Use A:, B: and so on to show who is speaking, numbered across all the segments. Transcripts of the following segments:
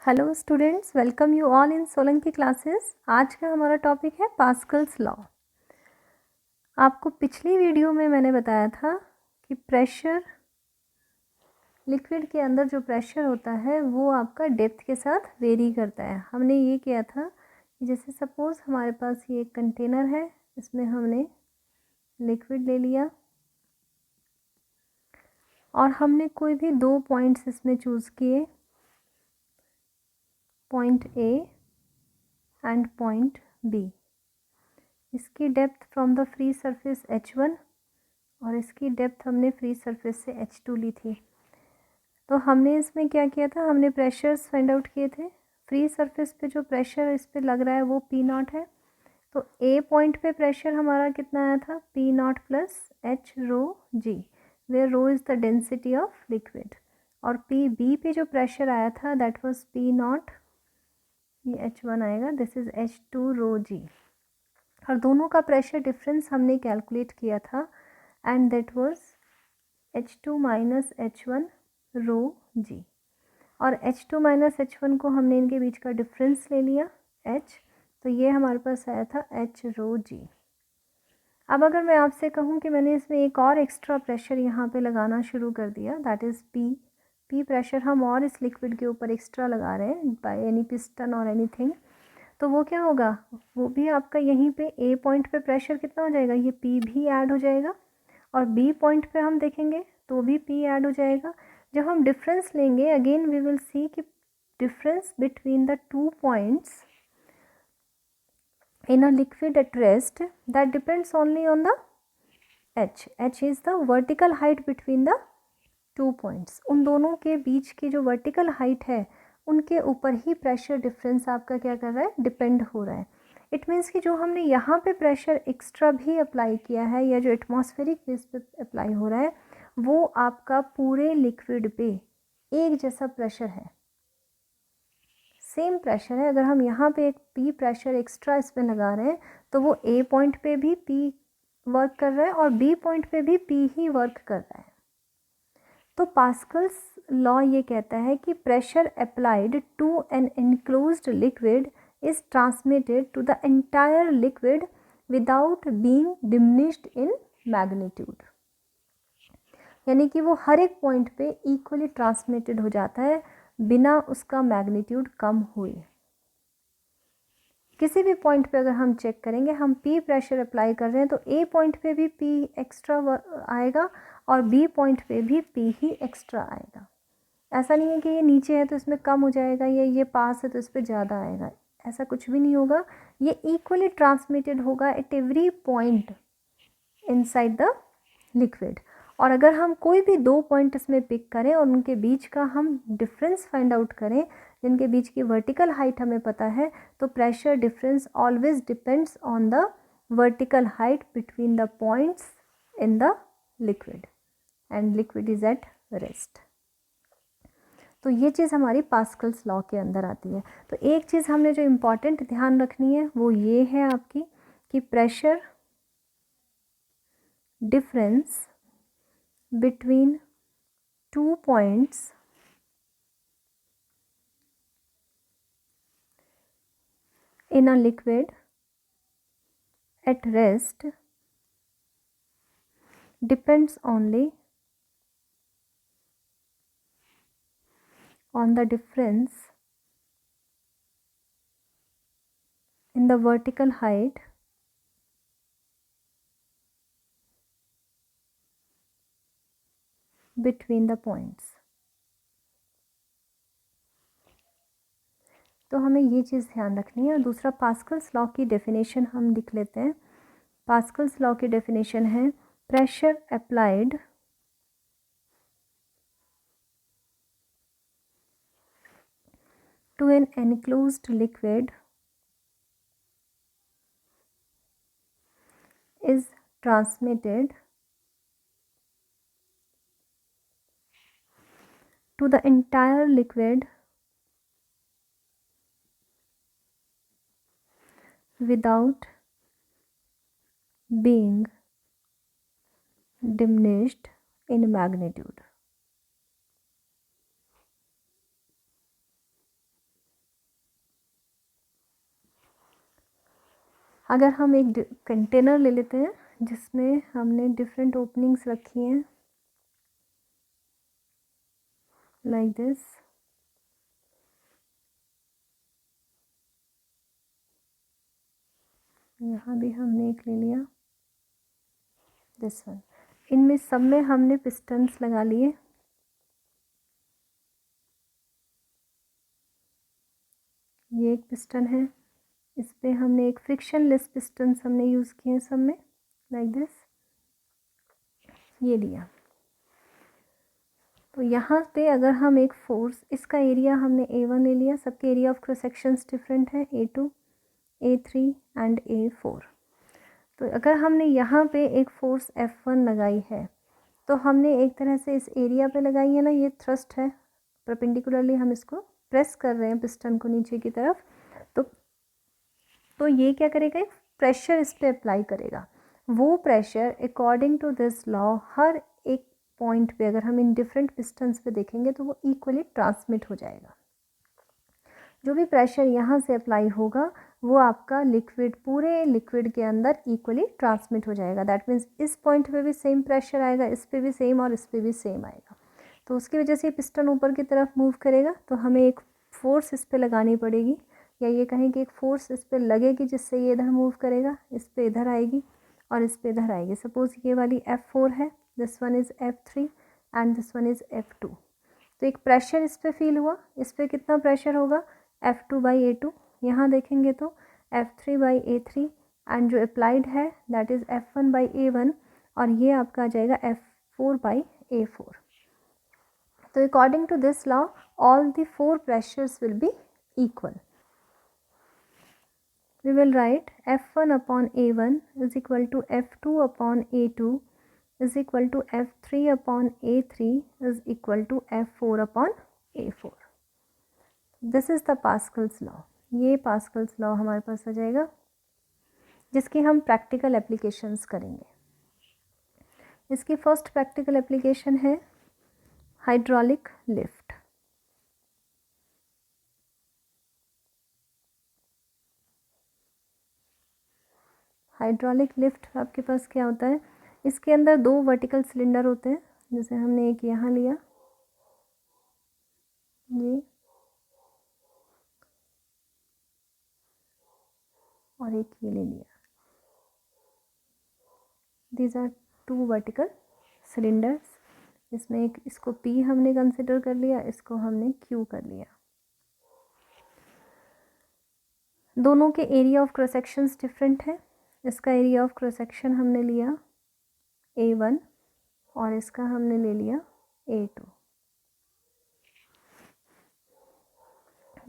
A: Hello students, welcome you all in Solanki classes. आज का हमारा टॉपिक है पास्कल्स लॉ। आपको पिछली वीडियो में मैंने बताया था कि प्रेशर, लिक्विड के अंदर जो प्रेशर होता है वो आपका डेप्थ के साथ वेरी करता है। हमने ये किया था कि जैसे सपोज़ हमारे पास ये एक कंटेनर है, इसमें हमने लिक्विड ले लिया और हमने कोई भी दो पॉइंट्स इसमें चूज़ किए, point A and point B. इसकी depth from the free surface h1 और इसकी डेप्थ हमने फ्री सरफेस से h2 ली थी। तो हमने इसमें क्या किया था, हमने प्रेशर्स फाइंड आउट किए थे। फ्री सरफेस पे जो प्रेशर इस पे लग रहा है वो पी नॉट है। तो ए पॉइंट पे प्रेशर हमारा कितना आया था, P naught plus h rho g, where rho is the density of liquid. और पी बी पे जो प्रेशर आया था दैट वाज पी नॉट, ये h1 आएगा, दिस इज़ h2 रो जी। और दोनों का प्रेशर डिफरेंस हमने कैलकुलेट किया था and that was h2 minus h1 रो जी। और h2 माइनस h1 को हमने इनके बीच का डिफरेंस ले लिया h, तो ये हमारे पास आया था h रो जी। अब अगर मैं आपसे कहूँ कि मैंने इसमें एक और एक्स्ट्रा प्रेशर यहाँ पे लगाना शुरू कर दिया, दैट इज़ पी प्रेशर हम और इस लिक्विड के ऊपर एक्स्ट्रा लगा रहे हैं बाय एनी पिस्टन और एनीथिंग, तो वो क्या होगा, वो भी आपका यहीं पे ए पॉइंट पे प्रेशर कितना हो जाएगा, ये पी भी ऐड हो जाएगा और बी पॉइंट पे हम देखेंगे तो भी पी ऐड हो जाएगा। जब हम डिफरेंस लेंगे अगेन वी विल सी कि difference between the two points in a liquid at rest that depends only on the h is the vertical height between the two points। उन दोनों के बीच की जो वर्टिकल हाइट है उनके ऊपर ही प्रेशर डिफरेंस आपका क्या कर रहा है, डिपेंड हो रहा है। इट मीन्स कि जो हमने यहाँ पे प्रेशर एक्स्ट्रा भी अप्लाई किया है या जो एटमॉस्फेरिक बेस पे अप्लाई हो रहा है वो आपका पूरे लिक्विड पे एक जैसा प्रेशर है, सेम प्रेशर है। अगर हम यहाँ पे एक पी प्रेशर एक्स्ट्रा इसमें लगा रहे हैं तो वो ए पॉइंट पे भी पी वर्क कर रहा है और बी पॉइंट पे भी पी ही वर्क कर रहा है। तो पास्कल्स लॉ ये कहता है कि pressure applied to an enclosed liquid is transmitted to the entire liquid without being diminished in magnitude, यानी कि वो हर एक पॉइंट पे इक्वली ट्रांसमिटेड हो जाता है बिना उसका मैग्नीट्यूड कम हुए। किसी भी पॉइंट पे अगर हम चेक करेंगे, हम पी प्रेशर अप्लाई कर रहे हैं तो ए पॉइंट पे भी पी एक्स्ट्रा आएगा और बी पॉइंट पे भी पी ही एक्स्ट्रा आएगा। ऐसा नहीं है कि ये नीचे है तो इसमें कम हो जाएगा या ये पास है तो इस पर ज़्यादा आएगा, ऐसा कुछ भी नहीं होगा। ये इक्वली ट्रांसमिटेड होगा at every point inside the liquid. और अगर हम कोई भी दो पॉइंट इसमें पिक करें और उनके बीच का हम डिफरेंस फाइंड आउट करें, जिनके बीच की वर्टिकल हाइट हमें पता है, तो pressure difference always depends on the vertical height between the points in the liquid and liquid is at rest. तो ये चीज़ हमारी पास्कल्स लॉ के अंदर आती है। तो एक चीज़ हमने जो इम्पॉर्टेंट ध्यान रखनी है वो ये है आपकी कि pressure difference between two points in a liquid at rest depends only on the difference in the vertical height between the points। तो हमें ये चीज़ ध्यान रखनी है। और दूसरा, पास्कल्स लॉ की डेफिनेशन हम लिख लेते हैं। पास्कल्स लॉ की डेफिनेशन है pressure applied to an enclosed liquid is transmitted to the entire liquid without being diminished in magnitude। अगर हम एक कंटेनर ले लेते हैं जिसमें हमने डिफरेंट ओपनिंग्स रखी हैं लाइक दिस, यहाँ भी हमने एक ले लिया, दिस वन, इनमें सब में हमने पिस्टन्स लगा लिए। ये एक पिस्टन है, इस पे हमने एक फ्रिक्शनलेस पिस्टन्स हमने यूज़ किए हैं सब में लाइक दिस, ये लिया। तो यहाँ पे अगर हम एक फोर्स, इसका एरिया हमने A1 ले लिया, सबके area of cross sections different है, A2, A3 एंड A4। तो अगर हमने यहाँ पे एक फोर्स F1 लगाई है तो हमने एक तरह से इस एरिया पे लगाई है ना, ये थ्रस्ट है, परपेंडिकुलरली हम इसको प्रेस कर रहे हैं पिस्टन को नीचे की तरफ, तो ये क्या करेगा, एक प्रेशर इस पर अप्लाई करेगा। वो pressure according to this law हर एक पॉइंट पे अगर हम इन डिफरेंट पिस्टन्स पे देखेंगे तो वो इक्वली ट्रांसमिट हो जाएगा। जो भी प्रेशर यहाँ से अप्लाई होगा वो आपका लिक्विड, पूरे लिक्विड के अंदर इक्वली ट्रांसमिट हो जाएगा। दैट मीन्स इस पॉइंट पे भी सेम प्रेशर आएगा, इस पे भी सेम और इस पे भी सेम आएगा। तो उसकी वजह से पिस्टन ऊपर की तरफ मूव करेगा, तो हमें एक फोर्स इस पर लगानी पड़ेगी, या ये कहें कि एक फोर्स इस पर लगेगी जिससे ये इधर मूव करेगा, इस पर इधर आएगी और इस पर इधर आएगी। सपोज़ ये वाली F4 है, this one is F3 and this one is F2। तो एक प्रेशर इस पर फील हुआ, इस पर कितना प्रेशर होगा, F2/A2। यहाँ देखेंगे तो F3/A3 एंड जो अप्लाइड है दैट इज़ F1/A1, और ये आपका आ जाएगा F4/A4। तो according to this law all the four pressures will be equal. We will write F1/A1 is equal to F2/A2 is equal to F3/A3 is equal to F4/A4. This is the Pascal's law. ये Pascal's law हमारे पास आ जाएगा जिसकी हम practical applications करेंगे। इसकी first practical application है हाइड्रोलिक लिफ्ट। हाइड्रोलिक लिफ्ट आपके पास क्या होता है, इसके अंदर दो वर्टिकल सिलेंडर होते हैं, जैसे हमने एक यहाँ लिया, ये और एक ये ले लिया। These are two vertical cylinders, इसमें एक, इसको P हमने कंसिडर कर लिया, इसको हमने Q कर लिया। दोनों के area of cross sections different है। इसका एरिया ऑफ क्रॉस सेक्शन हमने लिया A1 और इसका हमने ले लिया A2।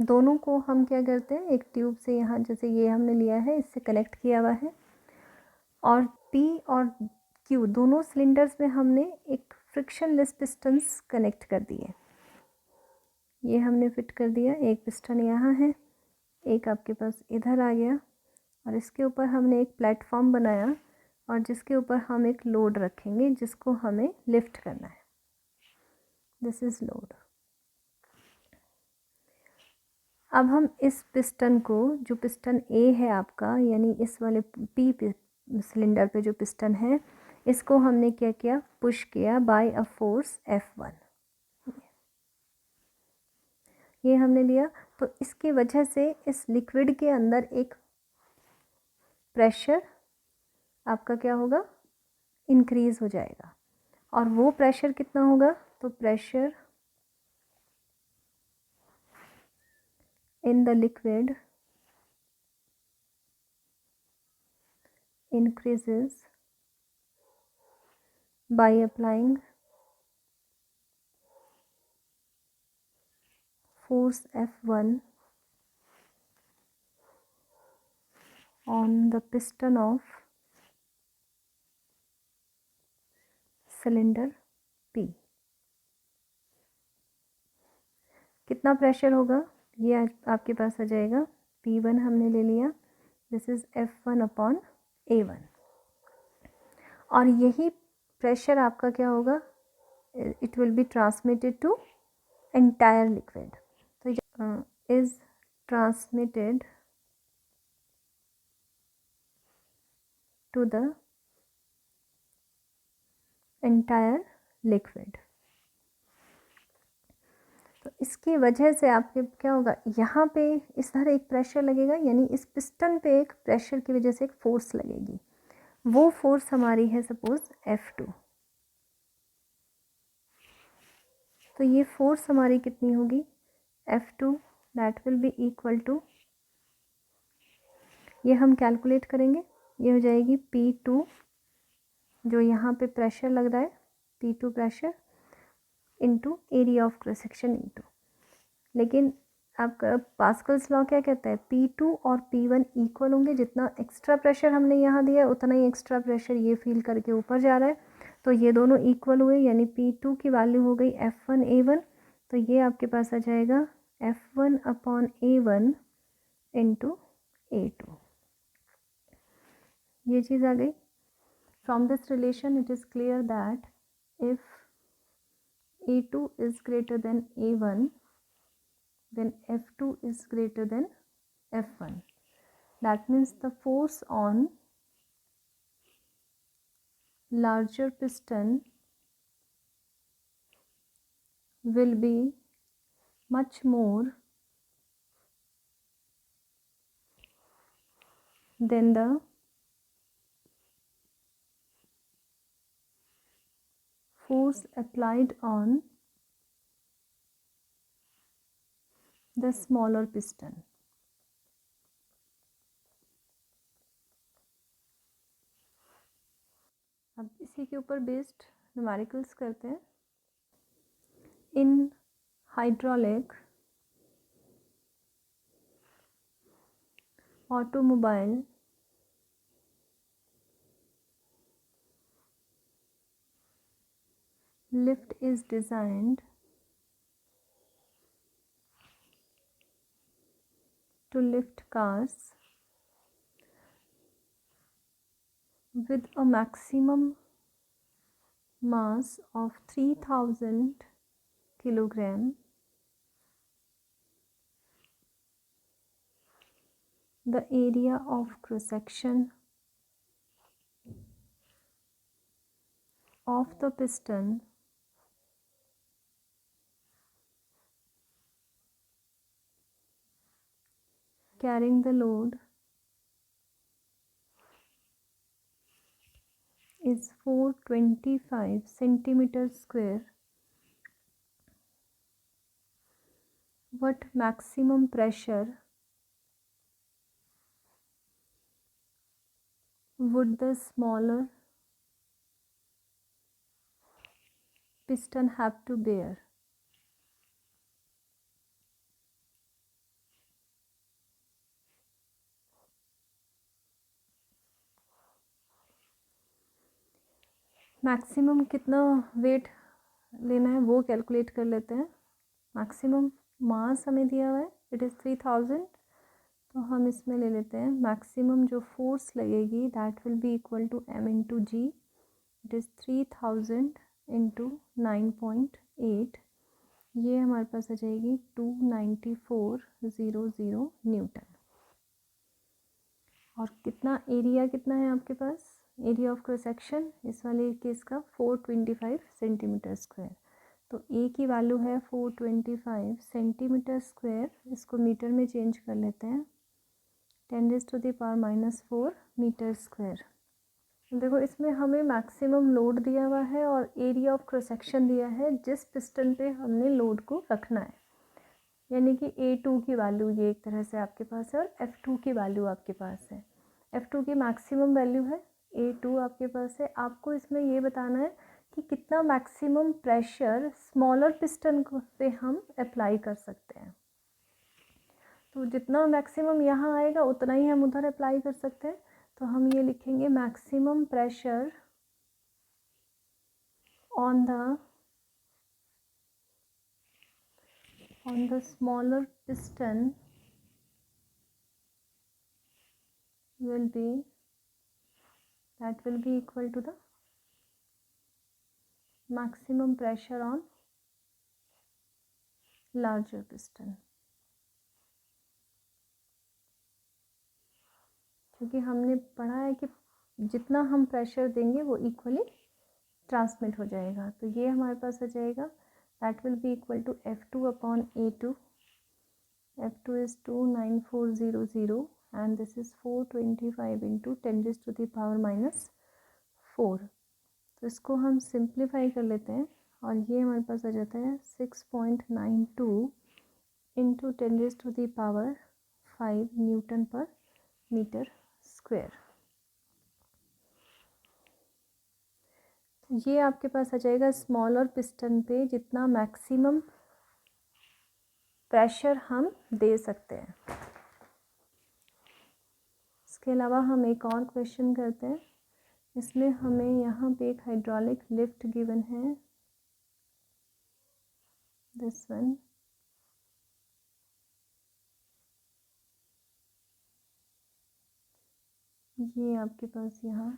A: दोनों को हम क्या करते हैं, एक ट्यूब से यहाँ जैसे ये हमने लिया है इससे कनेक्ट किया हुआ है, और P और Q दोनों सिलेंडर्स में हमने एक फ्रिक्शनलेस पिस्टन्स कनेक्ट कर दिए। ये हमने फिट कर दिया, एक पिस्टन यहाँ है, एक आपके पास इधर आ गया, और इसके ऊपर हमने एक प्लेटफॉर्म बनाया और जिसके ऊपर हम एक लोड रखेंगे जिसको हमें लिफ्ट करना है। This is load. अब हम इस पिस्टन को, जो पिस्टन A है आपका, यानी इस वाले P सिलेंडर पे जो पिस्टन है, इसको हमने क्या किया, पुश किया बाय अ फोर्स F1। ये हमने लिया, तो इसकी वजह से इस लिक्विड के अंदर एक प्रेशर आपका क्या होगा, इंक्रीज़ हो जाएगा। और वो प्रेशर कितना होगा, तो pressure in the liquid increases by applying force F1 on the piston of cylinder P। कितना प्रेशर होगा, ये आपके पास आ जाएगा, P1 हमने ले लिया, दिस इज़ F1/A1, और यही प्रेशर आपका क्या होगा, it will be transmitted to entire liquid. तो is transmitted to the entire liquid। तो इसकी वजह से आपके क्या होगा, यहाँ पे इस तरह एक प्रेशर लगेगा, यानी इस पिस्टन पे एक प्रेशर की वजह से एक फोर्स लगेगी। वो फोर्स हमारी है सपोज F2। तो ये फोर्स हमारी कितनी होगी, F2, that will be equal to, ये हम कैलकुलेट करेंगे, ये हो जाएगी P2, जो यहाँ पे प्रेशर लग रहा है P2 pressure, into area of cross section into, लेकिन आपका पास्कल्स लॉ क्या कहता है, P2 और P1 इक्वल होंगे, जितना एक्स्ट्रा प्रेशर हमने यहाँ दिया है उतना ही एक्स्ट्रा प्रेशर ये फील करके ऊपर जा रहा है, तो ये दोनों इक्वल हुए, यानी P2 की वैल्यू हो गई F1A1, तो ये आपके पास आ जाएगा F1/A1 इंटू A2, ये चीज़ आ गई। From this relation it is clear that if A2 is greater than A1, then F2 is greater than F1. That means the force on larger piston will be much more than the force applied on the smaller piston। अब इसी के ऊपर based numericals करते हैं। इन hydraulic, automobile, lift is designed to lift cars with a maximum mass of 3000 kilogram, the area of cross section of the piston carrying the load is 425 centimeters square. What maximum pressure would the smaller piston have to bear? Maximum कितना wait लेना है वो calculate कर लेते हैं। Maximum मास हमें दिया हुआ है, इट इज़ 3000, तो हम इसमें ले लेते हैं मैक्सिमम जो फोर्स लगेगी that will be equal to m into g, it is 3000 into 9.8, ये हमारे पास आ जाएगी 29400 न्यूटन। और कितना एरिया कितना है आपके पास, एरिया ऑफ क्रॉस सेक्शन इस वाले केस का 425 सेंटीमीटर स्क्वायर, तो ए की वैल्यू है 425 सेंटीमीटर स्क्वायर, इसको मीटर में चेंज कर लेते हैं, 10⁻⁻⁴ मीटर स्क्वायर। देखो इसमें हमें मैक्सिमम लोड दिया हुआ है और एरिया ऑफ क्रॉस सेक्शन दिया है जिस पिस्टन पे हमने लोड को रखना है, यानी कि A2 की वैल्यू ये एक तरह से आपके पास है और F2 की वैल्यू आपके पास है। F2 की मैक्सिमम वैल्यू है, A2 आपके पास है। आपको इसमें ये बताना है कि कितना मैक्सिमम प्रेशर स्मॉलर पिस्टन पे हम अप्लाई कर सकते हैं, तो जितना मैक्सिमम यहाँ आएगा उतना ही हम उधर अप्लाई कर सकते हैं। तो हम ये लिखेंगे maximum pressure on the smaller piston will be equal to the maximum pressure on larger piston, क्योंकि हमने पढ़ा है कि जितना हम प्रेशर देंगे वो इक्वली ट्रांसमिट हो जाएगा। तो ये हमारे पास आ जाएगा, that will be equal to F2 upon A2. F2 is 29400 and this is 425 into 10 raised to the power minus 4. तो इसको हम सिंप्लीफाई कर लेते हैं और ये हमारे पास आ जाता है 6.92 into 10 raise to the power 5 newton per metre square. ये आपके पास आ जाएगा स्मॉलर पिस्टन पे जितना मैक्सिमम प्रेशर हम दे सकते हैं। इसके अलावा हम एक और क्वेश्चन करते हैं। इसमें हमें यहाँ पे एक हाइड्रोलिक लिफ्ट गिवन है, दिस वन। ये आपके पास यहाँ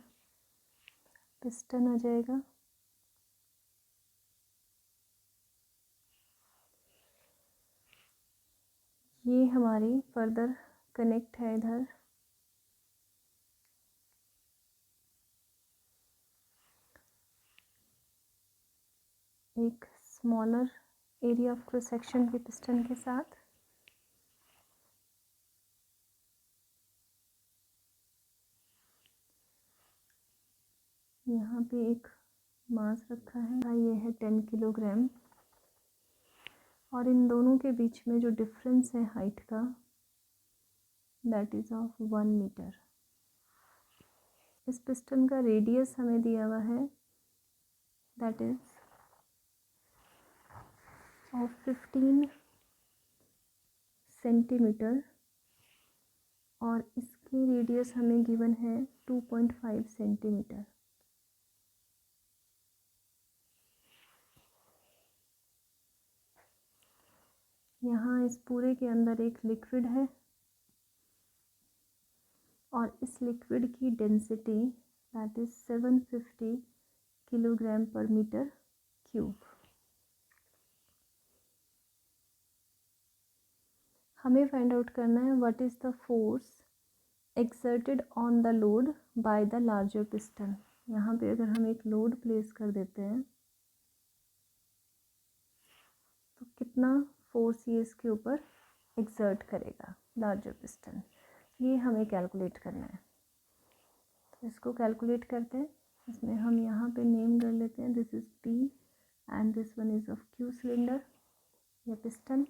A: पिस्टन आ जाएगा। ये हमारी फर्दर कनेक्ट है इधर। एक smaller area of cross section के पिस्टन के साथ। यहाँ पे एक मास रखा है, ये है 10 किलोग्राम, और इन दोनों के बीच में जो डिफरेंस है हाइट का, दैट इज़ ऑफ 1 मीटर। इस पिस्टन का रेडियस हमें दिया हुआ है, दैट इज़ ऑफ 15 सेंटीमीटर, और इसकी रेडियस हमें गिवन है 2.5 सेंटीमीटर। यहाँ इस पूरे के अंदर एक लिक्विड है और इस लिक्विड की डेंसिटी दैट इज़ 750 किलोग्राम पर मीटर क्यूब। हमें फाइंड आउट करना है what is the force exerted on the load by the larger piston. यहाँ पे अगर हम एक लोड प्लेस कर देते हैं तो कितना फोर्स ये इसके ऊपर एक्सर्ट करेगा लार्जर पिस्टन, ये हमें कैलकुलेट करना है। तो इसको कैलकुलेट करते हैं। इसमें हम यहाँ पे नेम कर लेते हैं, this is P and this one is of Q cylinder या पिस्टन।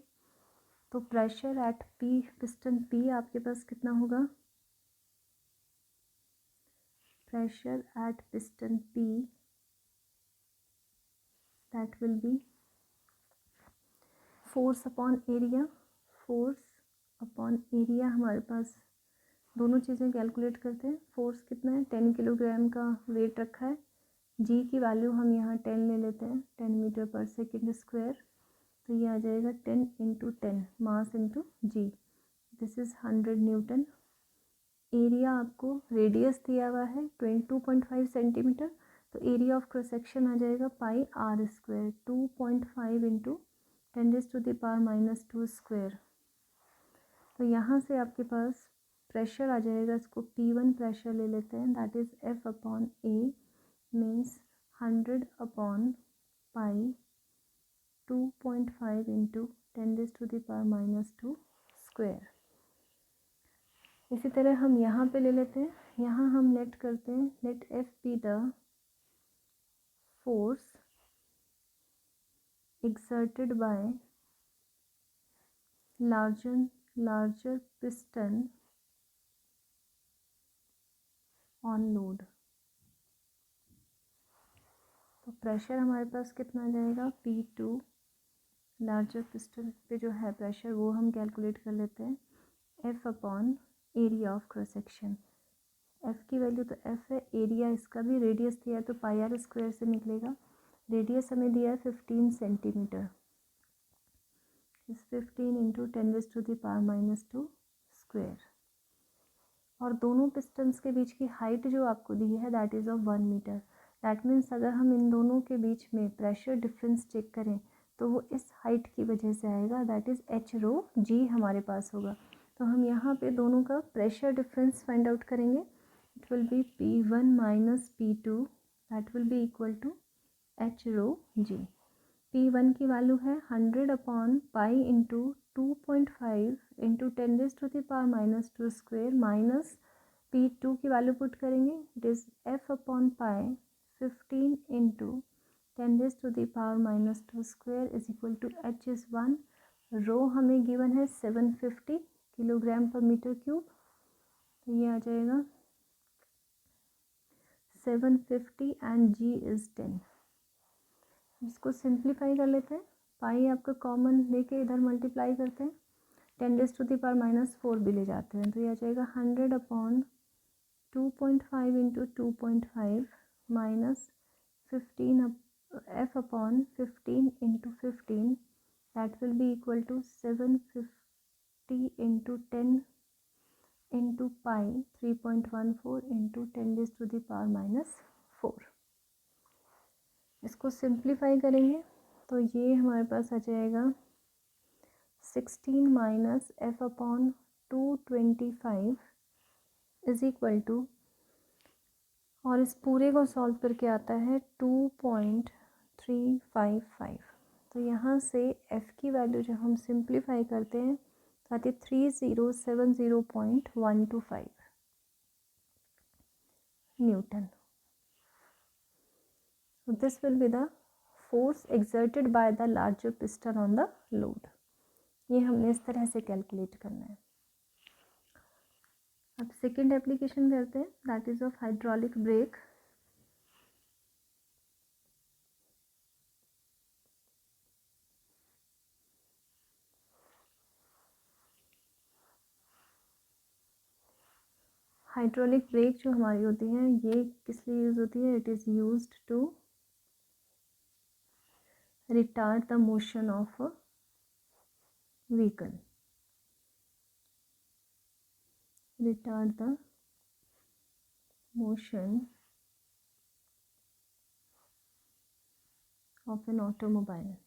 A: तो pressure at P, piston P आपके पास कितना होगा? Pressure at piston P that will B force upon area. Force upon area हमारे पास दोनों चीज़ें कैलकुलेट करते हैं। फोर्स कितना है? 10 किलोग्राम का वेट रखा है। जी की वैल्यू हम यहाँ 10 ले लेते हैं, 10 मीटर पर सेकेंड स्क्वायर। तो ये आ जाएगा 10 into 10 mass into g, this is 100 newton. Area आपको रेडियस दिया हुआ है 22.5 सेंटीमीटर, तो एरिया ऑफ क्रॉस सेक्शन आ जाएगा pi R square, 2.5 into 10 raise to the power minus 2 square. तो यहाँ से आपके पास प्रेशर आ जाएगा, इसको P1 प्रेशर ले लेते हैं, that is F upon A means 100 upon pi 2.5 into 10 raise to the power minus 2 square. इसी तरह हम यहाँ पे ले लेते हैं, यहाँ हम लेट करते हैं, let F be the force exerted by larger piston on load। तो प्रेशर हमारे पास कितना आ जाएगा? P2 लार्जर पिस्टन पे जो है प्रेशर वो हम कैलकुलेट कर लेते हैं, F upon area of cross section. F की वैल्यू तो F है, एरिया इसका भी रेडियस दिया है तो पाई आर स्क्वायर से निकलेगा। रेडियस हमें दिया है 15 सेंटीमीटर, इस 15 into 10 raise to the power minus 2 square. और दोनों पिस्टन्स के बीच की हाइट जो आपको दी है that is of 1 metre. That means अगर हम इन दोनों के बीच में प्रेशर डिफरेंस चेक करें तो वो इस हाइट की वजह से आएगा, that is H rho G हमारे पास होगा। तो हम यहाँ पे दोनों का प्रेशर डिफरेंस फाइंड आउट करेंगे। that will be P1 minus P2 that will be equal to H rho G. P1 की वैल्यू है 100 upon pi into 2.5 into 10⁻⁻² square minus P2 की वैल्यू पुट करेंगे, it is F upon pi 15 into 10⁻⁻² square is equal to H is 1. Rho हमें given है 750 kilogram पर metre cube, तो ये आ जाएगा 750 एंड G इज़ 10. इसको सिंप्लीफाई कर लेते हैं, पाई आपका कॉमन लेके इधर मल्टीप्लाई करते हैं, 10⁻⁻4 भी ले जाते हैं, तो ये आ जाएगा 100 upon 2.5 into 2.5 minus 15 F upon 15 into 15 that will be equal to 750 into 10 into pi 3.14 into 10⁻⁻4. इसको सिंप्लीफाई करेंगे तो ये हमारे पास आ जाएगा 16 minus F upon 225 is equal to, और इस पूरे को सॉल्व करके आता है 2.355. तो यहाँ से F की वैल्यू जब हम सिंप्लीफाई करते हैं तो आती है 3070.125 Newton. So this will be the force exerted by the larger piston on the load. ये हमने इस तरह से कैलकुलेट करना है. अब सेकेंड एप्लीकेशन करते हैं, that is of hydraulic brake. Hydraulic brake जो हमारी होती है ये किस लिए यूज़ होती है? It is used to retard the motion of a vehicle. Retard the motion of an automobile.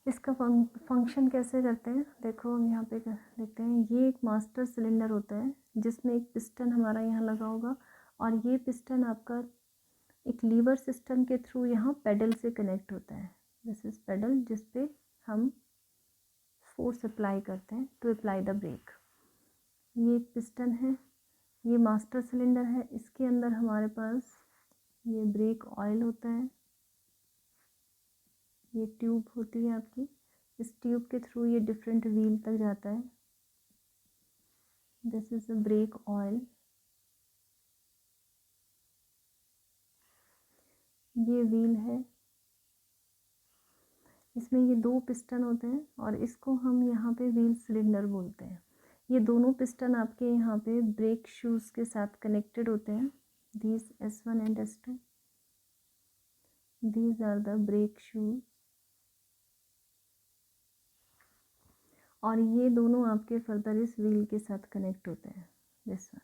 A: इसका फंक्शन कैसे करते हैं, देखो हम यहाँ पे देखते हैं. ये एक मास्टर सिलेंडर होता है जिसमें एक पिस्टन हमारा यहाँ लगा होगा, और ये पिस्टन आपका एक लीवर सिस्टम के थ्रू यहाँ पेडल से कनेक्ट होता है. दिस इज पेडल जिस पे हम फोर्स अप्लाई करते हैं टू अप्लाई द ब्रेक. ये एक पिस्टन है, ये मास्टर सिलेंडर है, इसके अंदर हमारे पास ये ब्रेक ऑयल होता है, ये ट्यूब होती है आपकी, इस ट्यूब के थ्रू ये डिफरेंट व्हील तक जाता है. This is a brake oil. ये व्हील है, इसमें ये दो पिस्टन होते हैं और इसको हम यहाँ पे व्हील सिलेंडर बोलते हैं. ये दोनों पिस्टन आपके यहाँ पे ब्रेक शूज़ के साथ कनेक्टेड होते हैं. These S1 and S2, these are the brake shoes, और ये दोनों आपके फर्दर इस व्हील के साथ कनेक्ट होते हैं. दिस वन,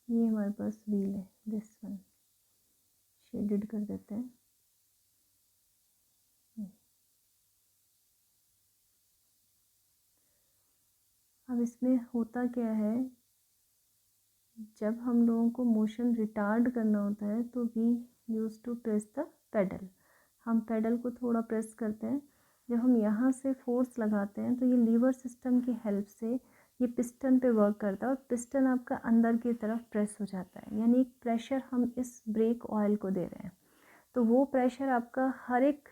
A: ये हमारे पास व्हील है, दिस वन शेडेड कर देते हैं. अब इसमें होता क्या है, जब हम लोगों को मोशन रिटार्ड करना होता है तो we use to press the pedal. हम पेडल को थोड़ा प्रेस करते हैं. जब हम यहाँ से फोर्स लगाते हैं तो ये लीवर सिस्टम की हेल्प से ये पिस्टन पे वर्क करता है और पिस्टन आपका अंदर की तरफ प्रेस हो जाता है, यानी एक प्रेशर हम इस ब्रेक ऑयल को दे रहे हैं. तो वो प्रेशर आपका हर एक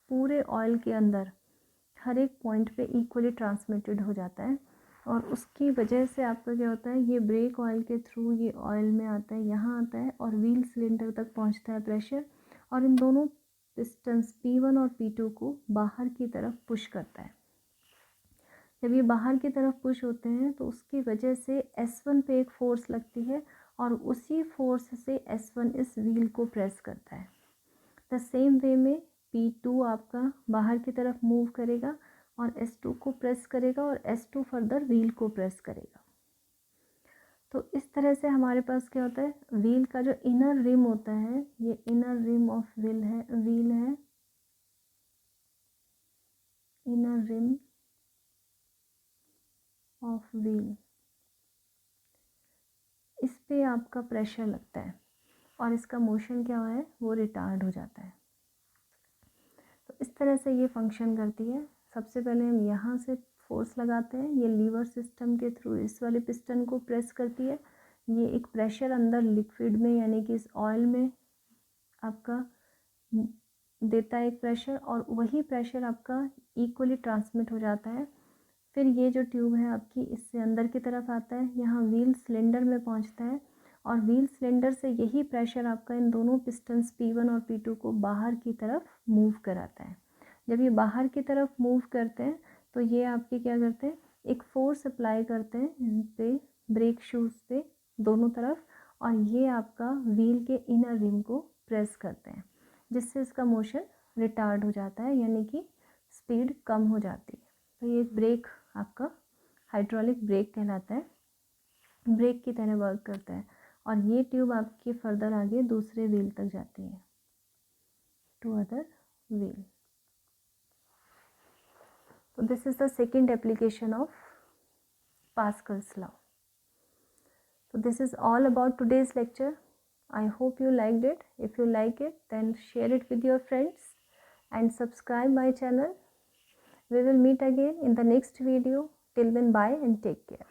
A: पूरे ऑयल के अंदर हर एक पॉइंट पे इक्वली ट्रांसमिटेड हो जाता है, और उसकी वजह से आपका क्या होता है, ये ब्रेक ऑयल के थ्रू ये ऑयल में आता है, यहाँ आता है और व्हील सिलेंडर तक पहुँचता है प्रेशर, और इन दोनों पिस्टन्स P1 और P2 को बाहर की तरफ पुश करता है. जब ये बाहर की तरफ पुश होते हैं तो उसकी वजह से S1 पे एक फोर्स लगती है और उसी फोर्स से S1 इस व्हील को प्रेस करता है. द सेम वे में P2 आपका बाहर की तरफ मूव करेगा और S2 को प्रेस करेगा और S2 फर्दर व्हील को प्रेस करेगा. तो इस तरह से हमारे पास क्या होता है, व्हील का जो इनर रिम होता है, ये इनर रिम ऑफ व्हील है, inner rim of wheel, इस पे आपका प्रेशर लगता है और इसका मोशन क्या है, वो रिटार्ड हो जाता है। तो इस तरह से ये फंक्शन करती है। सबसे पहले हम यहाँ से फोर्स लगाते हैं, ये लीवर सिस्टम के थ्रू इस वाले पिस्टन को प्रेस करती है। ये एक प्रेशर अंदर लिक्विड में यानी कि इस ऑयल में आपका देता है एक प्रेशर, और वही प्रेशर आपका इक्वली ट्रांसमिट हो जाता है। फिर ये जो ट्यूब है आपकी, इससे अंदर की तरफ आता है, यहाँ व्हील सिलेंडर में पहुँचता है, और व्हील सिलेंडर से यही प्रेशर आपका इन दोनों पिस्टन्स P1 और P2 को बाहर की तरफ मूव कराता है। जब ये बाहर की तरफ मूव करते हैं तो ये आपके क्या करते हैं, एक फोर्स अप्लाई करते हैं इन पे, ब्रेक शूज़ पे दोनों तरफ, और ये आपका व्हील के इनर रिम को प्रेस करते हैं, जिससे इसका मोशन रिटार्ड हो जाता है, यानी कि स्पीड कम हो जाती है। तो ये ब्रेक आपका हाइड्रोलिक ब्रेक कहलाता है, ब्रेक की तरह वर्क करता है। और ये ट्यूब आपके फर्दर आगे दूसरे व्हील तक जाती है, to other wheel. So this is the second application of Pascal's law. So this is all about today's lecture. I hope you liked it. If you like it, then share it with your friends and subscribe my channel. We will meet again in the next video. Till then, bye and take care.